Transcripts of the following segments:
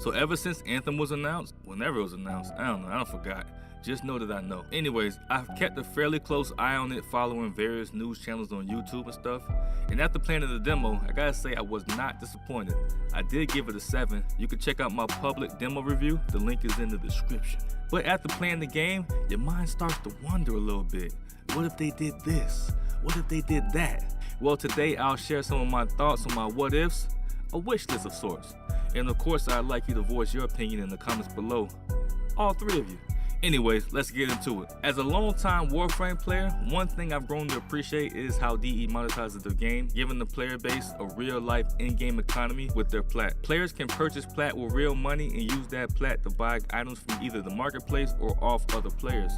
So ever since Anthem was announced, whenever it was announced, I don't know, I forgot. Just know that I know. Anyways, I've kept a fairly close eye on it, following various news channels on YouTube and stuff. And after playing the demo, I gotta say I was not disappointed. I did give it a 7. You can check out my public demo review. The link is in the description. But after playing the game, your mind starts to wonder a little bit. What if they did this? What if they did that? Well, today I'll share some of my thoughts on my what ifs, a wish list of sorts. And of course, I'd like you to voice your opinion in the comments below. All 3 of you. Anyways, let's get into it. As a long-time Warframe player, one thing I've grown to appreciate is how DE monetizes their game, giving the player base a real-life in-game economy with their plat. Players can purchase plat with real money and use that plat to buy items from either the marketplace or off other players.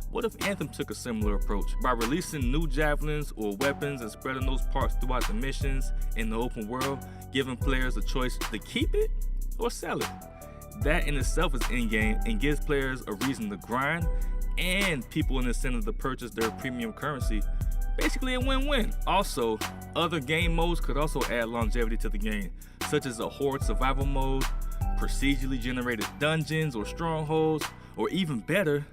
What if Anthem took a similar approach? By releasing new javelins or weapons and spreading those parts throughout the missions in the open world, giving players a choice to keep it or sell it. That in itself is in-game and gives players a reason to grind and people an incentive to purchase their premium currency. Basically a win-win. Also, other game modes could also add longevity to the game, such as a horde survival mode, procedurally generated dungeons or strongholds, or even better,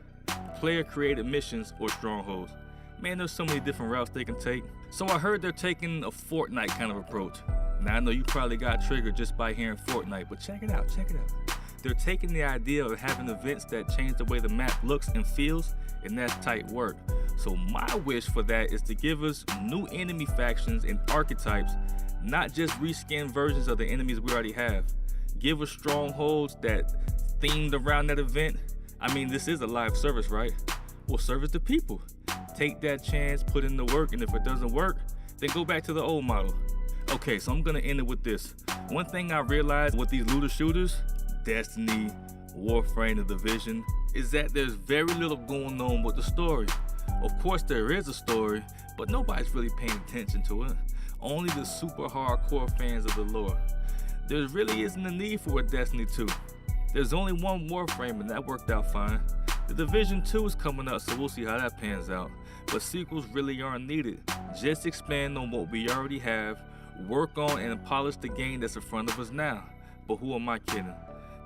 player-created missions or strongholds. Man, there's so many different routes they can take. So I heard they're taking a Fortnite kind of approach. Now I know you probably got triggered just by hearing Fortnite, but check it out, check it out. They're taking the idea of having events that change the way the map looks and feels, and that's tight work. So my wish for that is to give us new enemy factions and archetypes, not just reskin versions of the enemies we already have. Give us strongholds that themed around that event. I mean, this is a live service, right? Well, service the people. Take that chance, put in the work, and if it doesn't work, then go back to the old model. Okay, so I'm gonna end it with this. One thing I realized with these looter shooters, Destiny, Warframe, The Division, is that there's very little going on with the story. Of course there is a story, but nobody's really paying attention to it. Only the super hardcore fans of the lore. There really isn't a need for a Destiny 2. There's only one Warframe and that worked out fine. The Division 2 is coming up, so we'll see how that pans out. But sequels really aren't needed. Just expand on what we already have, work on and polish the game that's in front of us now. But who am I kidding?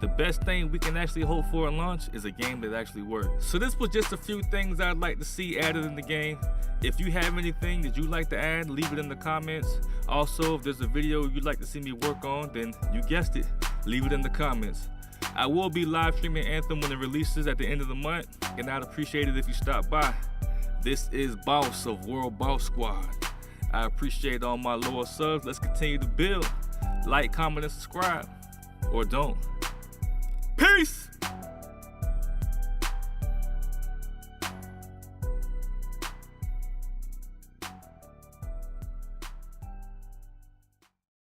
The best thing we can actually hope for at launch is a game that actually works. So this was just a few things I'd like to see added in the game. If you have anything that you'd like to add, leave it in the comments. Also, if there's a video you'd like to see me work on, then you guessed it, leave it in the comments. I will be live streaming Anthem when it releases at the end of the month, and I'd appreciate it if you stop by. This is Bawse of World Bawse Squad. I appreciate all my loyal subs. Let's continue to build. Like, comment, and subscribe. Or don't. Peace!